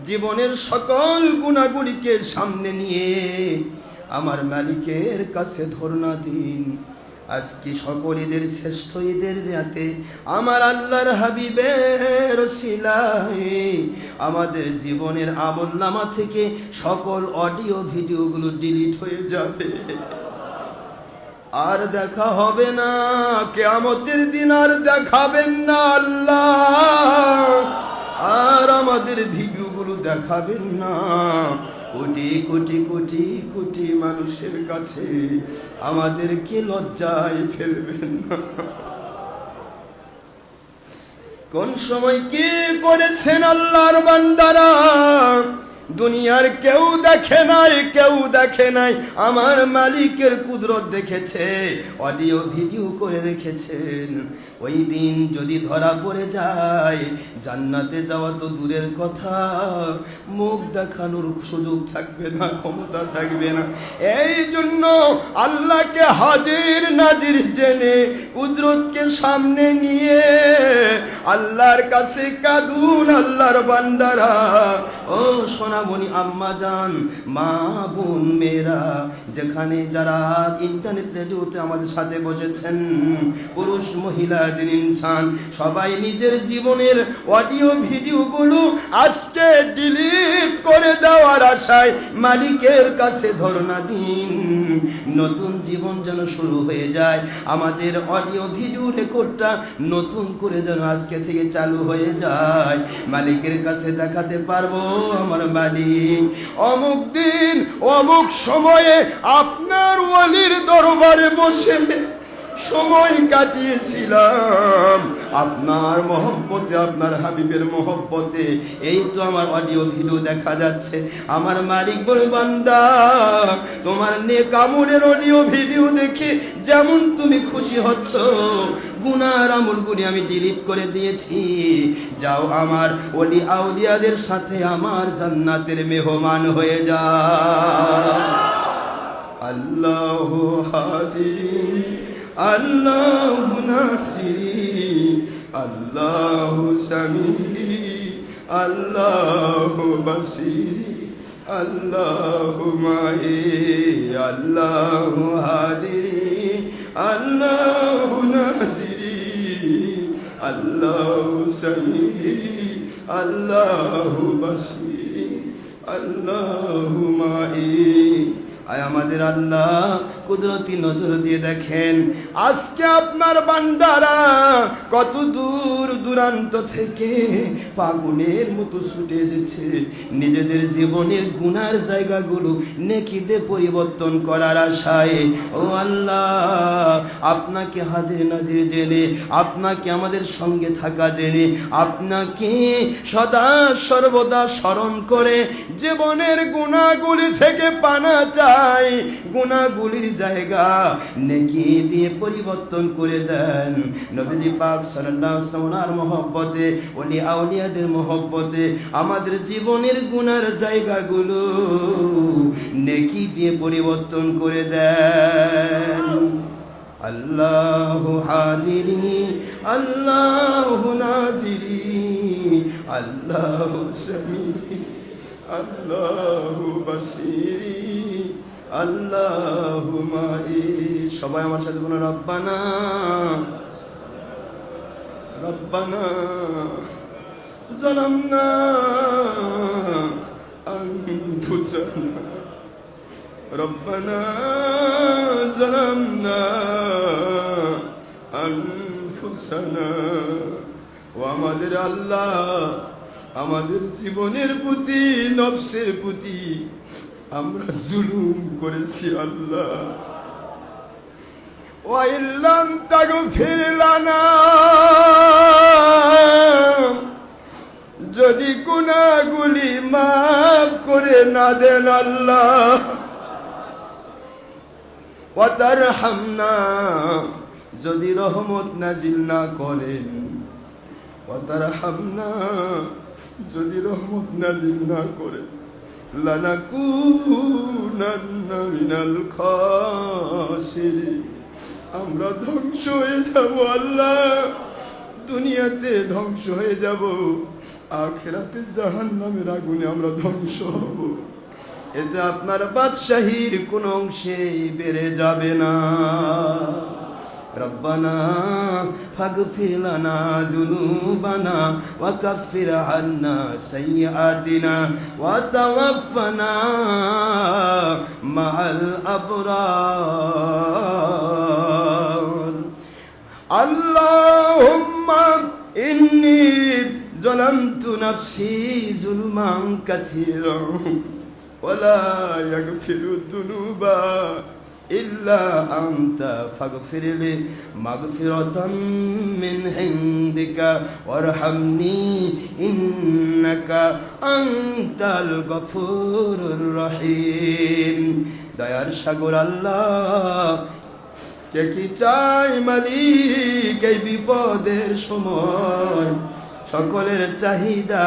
জীবনের সকল গুনাহগুলিকে সামনে নিয়ে আমার মালিকের কাছে ধর্ণা দিন। আজকে সকল ঈদের শ্রেষ্ঠ ঈদের রাতে আমার আল্লাহর হাবিবের ওসিলায় আমাদের জীবনের আমলনামা থেকে সকল অডিও ভিডিওগুলো ডিলিট হয়ে যাবে, আর দেখা হবে না। কিয়ামতের দিন আর দেখাবেন না আল্লাহ, আর আমাদের ভিডিওগুলো দেখাবেন না। কোটি কোটি কোটি কোটি মানুষের কাছে আমাদেরকে লজ্জায় ফেলবেন না। কোন সময় কি করেছেন আল্লাহর বান্দারা দুনিয়ার কেউ দেখে নাই, কেউ দেখে নাই। আমার মালিকের কুদরত দেখেছে, অডিও ভিডিও করে রেখেছেন। ওই দিন যদি ধরা পড়ে যায়, জান্নাতে যাওয়া তো দূরের কথা, মুখ দেখানোর সুযোগ থাকবে না, ক্ষমতা থাকবে না। এই জন্য আল্লাহকে হাজির নাজির জেনে কুদরতকে সামনে নিয়ে আল্লাহর কাছে কাঁদুন আল্লাহর বান্দারা। ও সোনামণি আম্মা জান, মা বোন মেয়েরা, যেখানে যারা ইন্টারনেট রেডিওতে আমাদের সাথে বসেছেন, পুরুষ মহিলা জিন ইনসান, সবাই নিজের জীবনের অডিও ভিডিওগুলো আজকে ডিলিট করে দেওয়ার আশায় মালিকের কাছে ধর্ণা দিন। নতুন জীবন যেন শুরু হয়ে যায়, আমাদের অডিও ভিডিও রেকর্ডটা নতুন করে যেন আজকে থেকে চালু হয়ে যায়। মালিকের কাছে দেখাতে পারবো আমার মালিক অমুক দিন অমুক সময়ে আপনার ওয়ালির দরবারে বসে সময় কাটিয়েছিলাম আপনার মহব্বতে, আপনার হাবিবের মহব্বতে। এই তো আমার অডিও ভিডিও দেখা যাচ্ছে। আমার মালিক বলে, বান্দা তোমার নেক আমলের অডিও ভিডিও দেখে যেমন তুমি খুশি হচ্ছ, গুনার আমলগুলি আমি ডিলিট করে দিয়েছি। যাও আমার ওলি আউলিয়াদের সাথে আমার জান্নাতের মেহমান হয়ে যাও। আল্লাহু হাজিরি আল্লাহু নাসিরি আল্লাহু সামিহি আল্লাহু বাসিরি আল্লাহু মাহি আল্লাহু হাজিরি আল্লাহু নাসিরি আল্লাহু সামিহি আল্লাহু বাসিরি আল্লাহু মাহি। আয় আমাদের আল্লাহ কুদরতি নজর দিয়ে দেখেন, আজকে আপনার বান্দারা কত দূর দূরান্ত থেকে পাগলের মতো ছুটে এসেছে নিজেদের জীবনের গুনার জায়গাগুলো নেকিতে পরিবর্তন করার আশায়। ও আল্লাহ, আপনাকে হাজির নাজির জেনে, আপনাকে আমাদের সঙ্গে থাকা জেনে, আপনাকে সদা সর্বদা স্মরণ করে জীবনের গুনাহগুলি থেকে পানা চাই, গুনাহগুলির জায়গা নেকি দিয়ে পরিবর্তন করে দেন। নবীজি পাক সাল্লাল্লাহু আলাইহি ওয়াসাল্লামের মহব্বতে, ওলি আউলিয়াদের মহব্বতে আমাদের জীবনের গুনার জায়গাগুলো নেকি দিয়ে পরিবর্তন করে দেন। আল্লাহু হাজিরি আল্লাহু নাজিরি আল্লাহু সামিহি আল্লাহু বাসিরি আল্লাহু মাহি। সবাই আমার সাথে বলুন, রব্বানা রব্বানা যালামনা আনফুসানা রব্বানা যালামনা আনফুসানা। ও আমাদের আল্লাহ, আমাদের জীবনের প্রতি, নফসের প্রতি আমরা জুলুম করেছি আল্লাহ। ওয়াইল্লাম তাগফির লানা, যদি গুনাহগুলি মাফ করে না দেন আল্লাহ, ওয়া তারহামনা, যদি রহমত নাজিল না করেন, ওয়া তারহামনা, যদি রহমত নাজিল না করেন, লানাকুনান্না মিনাল খাসিরিন, আমরা ধ্বংস হয়ে যাব আল্লাহ, দুনিয়াতে ধ্বংস হয়ে যাব, আখিরাতে জাহান্নামের আগুনে আমরা ধ্বংস হব। এতে আপনার বাদশাহীর কোন অংশেই বেড়ে যাবে না। রব্বানা ফাগফির লানা যুনুবানা ওয়া কাফির আন্না সাইয়্যাতিনা ওয়া তাওয়াফফানা মাআল আবরার। আল্লাহুম্মা ইন্নী যালামতু নাফসি যুলমান কাসীরান ওয়া লা ইয়াগফিরুদ যুনুবা ইল্লা আনতা ফাগফিরলি মাগফিরাতাম মিন ইনদিকা ওয়ারহামনি ইন্নাকা আনতাল গফুরুর রহিম। দয়ার সাগর আল্লাহ, কে কি চাই মালিক এই বিপদের সময় সকলের চাহিদা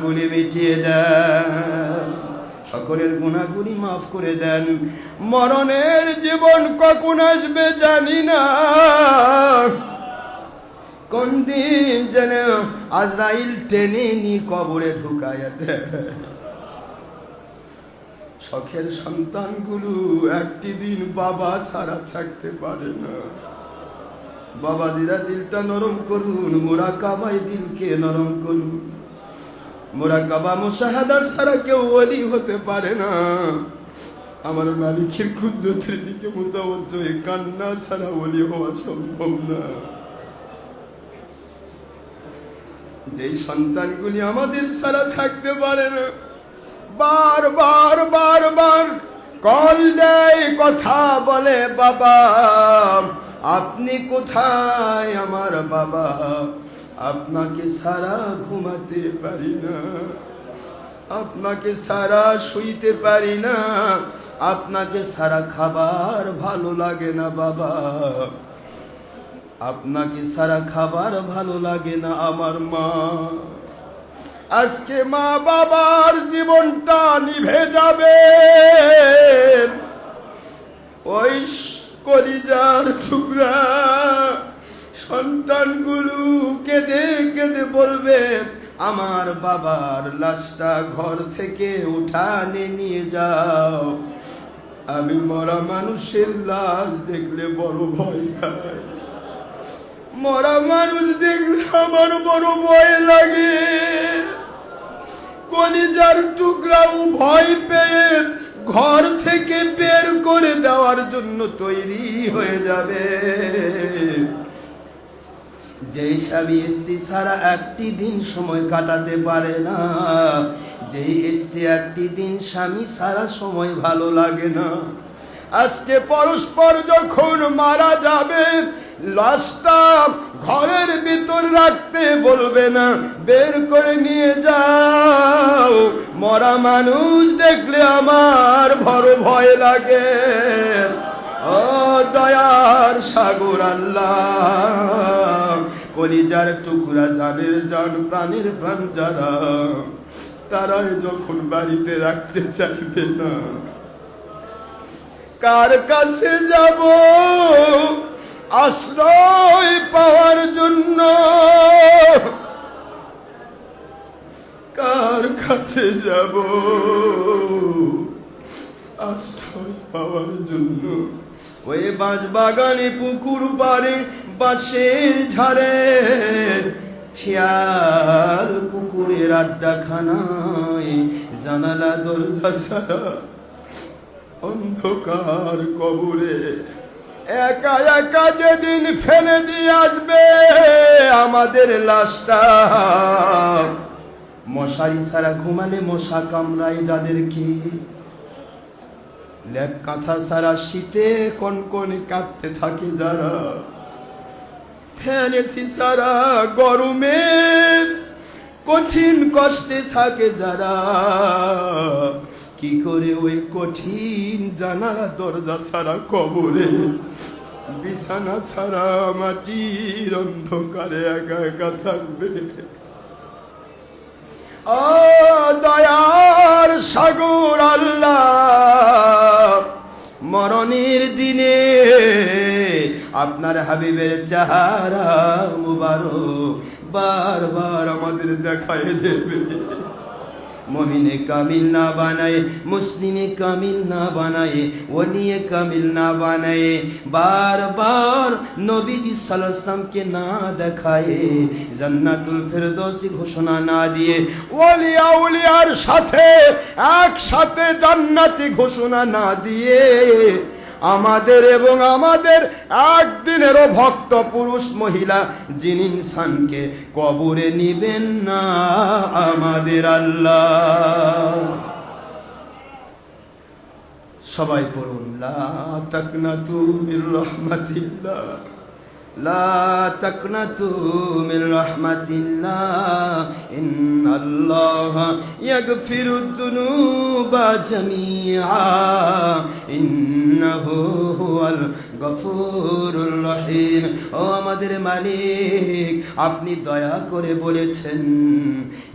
গুলি মিটিয়ে দেন, সকলের গুনাহগুলি মাফ করে দেন। মরণের জীবন কখন আসবে জানি না, কোন দিন যেন আজরাইল টেনে নি কবরে ঢুকাইয়া দেয়। শখের সন্তানগুলো একটি দিন বাবা ছাড়া থাকতে পারে না। বাবাজিরা দিলটা নরম করুন, মুরাকাবায় দিলকে নরম করুন। মুরাকাবা মুশাহাদা ছাড়া কেউ ওলি হতে পারে না। আমার মালিকের কুদরতের দিকে মুতাওয়াজ্জহ হয়ে কান্না ছাড়া ওলি হওয়া সম্ভব না। যেই সন্তানগুলি আমাদের ছাড়া থাকতে পারে না, বারবার বারবার কল দেয়, কথা বলে, বাবা আপনি কোথায় আমার বাবা? আপনাকে ছাড়া ঘুমাতে পারি না, আপনাকে ছাড়া শুইতে পারি না, আপনাকে ছাড়া খাবার ভালো লাগে না বাবা, আপনাকে ছাড়া খাবার ভালো লাগে না আমার মা। আজকে মা বাবার জীবনটা নিভে যাবে, ওই কলিজার টুকরা সন্তানগুলো কেঁদে কেঁদে বলবে, আমার বাবার লাশটা ঘর থেকে উঠানে নিয়ে যাও। আমি মরা মানুষের লাশ দেখলে বড় ভয় পাই, মরা মানুষ দেখলে আমার বড় ভয় লাগে। কলিজার টুকরাও ভয় পেয়ে ঘর থেকে বের করে দেওয়ার জন্য তৈরি হয়ে যাবে। যে স্বামী স্ত্রী ছাড়া একটি দিন সময় কাটাতে পারে না, যে স্ত্রী একটি দিন স্বামী ছাড়া সময় ভালো লাগে না, আজকে পরস্পর যখন মারা যাবে, লাশটা ঘরের ভিতর রাখতে বলবে না, বের করে নিয়ে যাও। মরা মানুষ দেখলে আমার বড় ভয় লাগে। ও দয়ার সাগর আল্লাহ, কলিজার টুকরা, জানের জান, প্রাণের প্রাণ যারা, তারাই যখন বাড়িতে রাখতে চাইবে না, কার কাছে যাব আশ্রয় পাওয়ার জন্য? কার কাছে যাব আশ্রয় পাওয়ার জন্য? ওই বাঁশ বাগানে, পুকুর পাড়ে, বাঁশের ঝাড়ে, শিয়াল কুকুরের আড্ডাখানায়, জানালা দরজা ছাড়া অন্ধকার কবরে একা একা যেদিন ফেলে দিয়ে আসবে আমাদের লাশটা, মশারি ছাড়া ঘুমালে মশা কামড়ায় যাদেরকে, লেপ কাঁথা ছাড়া শীতে কনকনে কাঁপতে থাকে যারা, ফ্যান এসি ছাড়া গরমে কঠিন কষ্টে থাকে যারা, কি করে ওই কঠিন জানালা দরজা ছাড়া কবরে, বিছানা ছাড়া মাটির অন্ধকারে একা একা থাকবে? ও দয়ার সাগর আল্লাহ, মরণের দিনে আপনার হাবিবের চেহারা মুবারক বারবার আমাদের দেখায় দেবে। মুমিনে কামিল না বানায়, মুসলিমে কামিল না বানায়, ওলিয়ে কামিল না বানায়, বারবার নবীজি সাল্লাল্লাহু আলাইহি ওয়াসাল্লামকে না দেখায়, জান্নাতুল ফেরদৌসি ঘোষণা না দিয়ে, ওলিয়া উলিয়ার সাথে একসাথে জান্নাতি ঘোষণা না দিয়ে, আমাদের এবং আমাদের একদিনেরও ভক্ত পুরুষ মহিলা জিন ইনসানকে কবরে নিবেন না আমাদের আল্লাহ। সবাই পড়ুন, লা তাকনাতু মির রাহমাতিল্লাহ, লা তাকনাতু মির রাহমাতিল্লাহ, ইন্নাল্লাহা ইয়াগফিরুদ যুনুবা জামিআ, ইন্নাহু হুয়াল গফুরুর রহিম। ও আমাদের মালিক, আপনি দয়া করে বলেছেন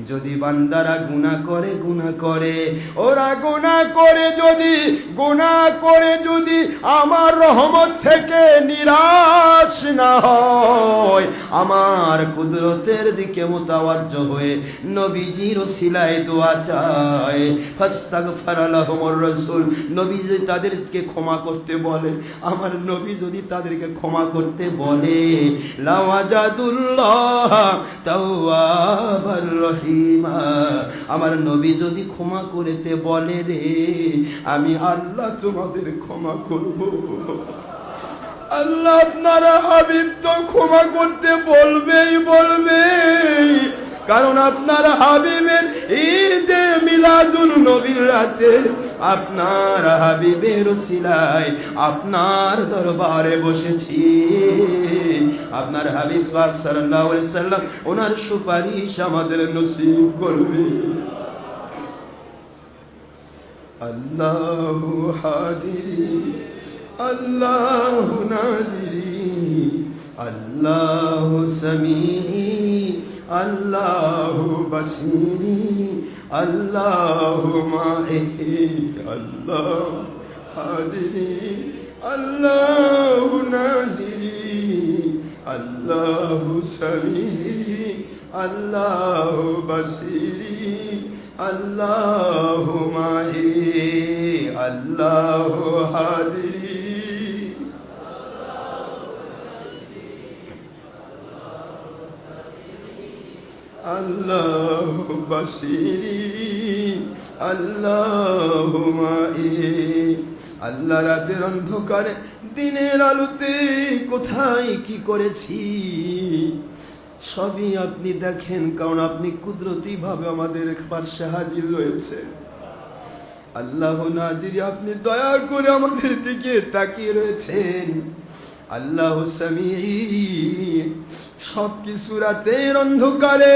যদি বান্দারা গুনাহ করে ওরা গুনাহ করে যদি আমার রহমত থেকে নিরাশ না হয়, আমার কুদরতের দিকে মুতাওয়াজ্জহ হয়ে নবীজির ওসিলায় দোয়া চায়, ফাস্তাগফার লাহুমুর রাসূল, নবী যদি তাদেরকে ক্ষমা করতে বলে, আমার নবী যদি তাদেরকে ক্ষমা করতে বলে, লাওয়াজাদুল্লাহ তাওয়াবার রহিমা, আমার নবী যদি ক্ষমা করতে বলে রে, আমি আল্লাহ তোমাদের ক্ষমা করব। আল্লাহ আপনার হাবিব তো ক্ষমা করতে বলবে, কারণ আপনার হাবিবের ঈদে মিলাদুন নবীর রাতে আপনার হাবিবের ওসিলায় আপনার দরবারে বসেছি। আপনার হাবিব পাক সাল্লাল্লাহু আলাইহি ওয়াসাল্লাম ওনার সুপারিশ আমাদের নসিব করবে। আল্লাহু হাজিরি, আল্লাহু নাজিরি, আল্লাহু সামিঈ, আল্লাহু বাসিরি, আল্লাহু মাহি, আল্লাহু হাজিরি, আল্লাহু নাজিরি, আল্লাহু সামিঈ, আল্লাহু বাসিরি, আল্লাহু মাহি, আল্লাহু হাজিরি, আল্লাহু বাসিরি, আল্লাহু মাহি। আল্লাহ রাতের অন্ধকারে দিনের আলোতে কোথায় কি করেছি সবই আপনি দেখেন, কারণ আপনি কুদরতি ভাবে আমাদের পাশে হাজির রয়েছে। আল্লাহ নাজিরি, আপনি দয়া করে আমাদের দিকে তাকিয়ে রয়েছেন। আল্লাহ সামিঈ, সবকিছু রাতের অন্ধকারে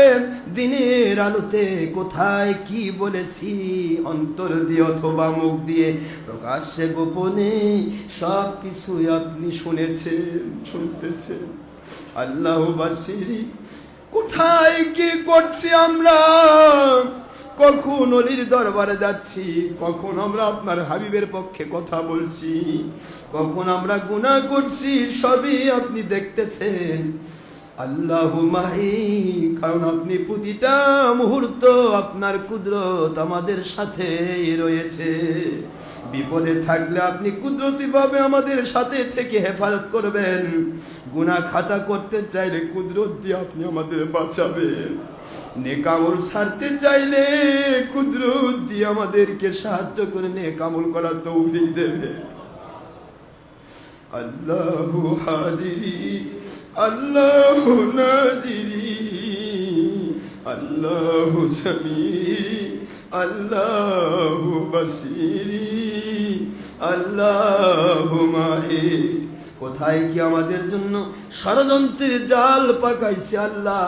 দিনের আলোতে কোথায় কি বলেছি, অন্তর দিয়ে অথবা মুখ দিয়ে, প্রকাশ্যে গোপনে সবকিছুই আপনি শুনতেছেন। আল্লাহ বাসিরি, কোথায় কি করছি আমরা, কখন অলির দরবারে যাচ্ছি, কখন আমরা আপনার হাবিবের পক্ষে কথা বলছি, কখন আমরা গুনাহ করছি, সবই আপনি দেখতেছেন। আল্লাহু মাহি, কারণ আপনি প্রতিটা মুহূর্ত আপনার কুদরত আমাদের সাথে রয়েছে। বিপদে থাকলে আপনি কুদরতি ভাবে আমাদের সাথে থেকে হেফাজত করবেন, গুনাহ খাতা করতে চাইলে কুদরত দিয়ে আপনি আমাদের বাঁচাবেন, নেক আমল ছাড়তে চাইলে কুদরত দিয়ে আমাদেরকে সাহায্য করে নেক আমল করার তৌফিক দেবে। আল্লাহু হাজিরি, আল্লাহু নাজিরি, আল্লাহু সামিঈ, আল্লাহু বাসিরি, আল্লাহু মাহি। কোথায় কি আমাদের জন্য ষড়যন্ত্রের জাল পাকাইছে আল্লাহ,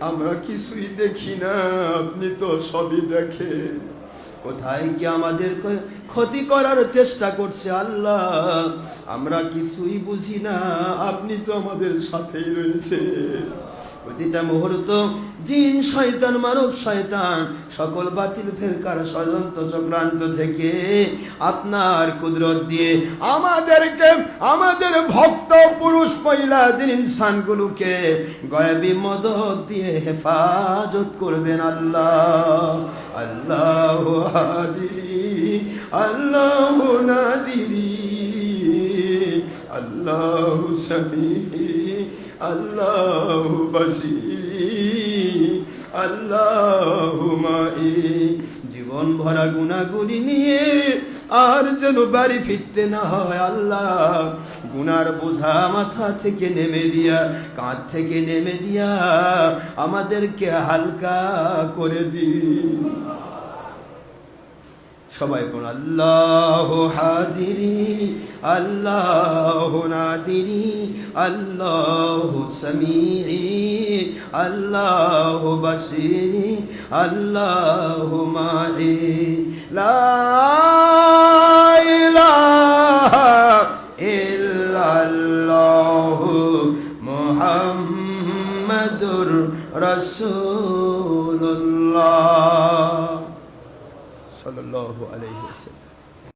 আমরা কিছুই দেখি না, আপনি তো সবই দেখেন। কোথায় কি আমাদের ক্ষতি করার চেষ্টা করছে আল্লাহ, আমরা কিছুই বুঝি না, আপনি তো আমাদের সাথেই রয়েছে। প্রতিটা মুহূর্ত জিন শয়তান মানব শয়তান সকল বাতিল ফেরকার ষড়যন্ত্র চক্রান্ত থেকে আপনার কুদরত দিয়ে আমাদেরকে, আমাদের ভক্ত পুরুষ মহিলা জিন ইনসানগুলোকে গায়েবী মদদ দিয়ে হেফাজত করবেন আল্লাহ। আল্লাহ হাদিরি আল্লাহ নাদিরি আল্লাহ সামিহি আল্লাহ বাসিরি আল্লাহ মাই। জীবন ভরা গুনাহগুলি নিয়ে আর যেন বাড়ি ফিরতে না হয় আল্লাহ। গুনার বোঝা মাথা থেকে নেমে দিয়া, কাঁধ থেকে নেমে দিয়া আমাদেরকে হালকা করে দিন। সবাই বল আল্লাহ হাজিরি আল্লাহ নাদিরি আল্লাহ সামিঈ আল্লাহ বাসিরি আল্লাহ মাই। লা ইলাহা ইল্লাল্লাহ মুহাম্মাদুর রাসূলুল্লাহ সাল্লাল্লাহু আলাইহি ওয়াসাল্লাম।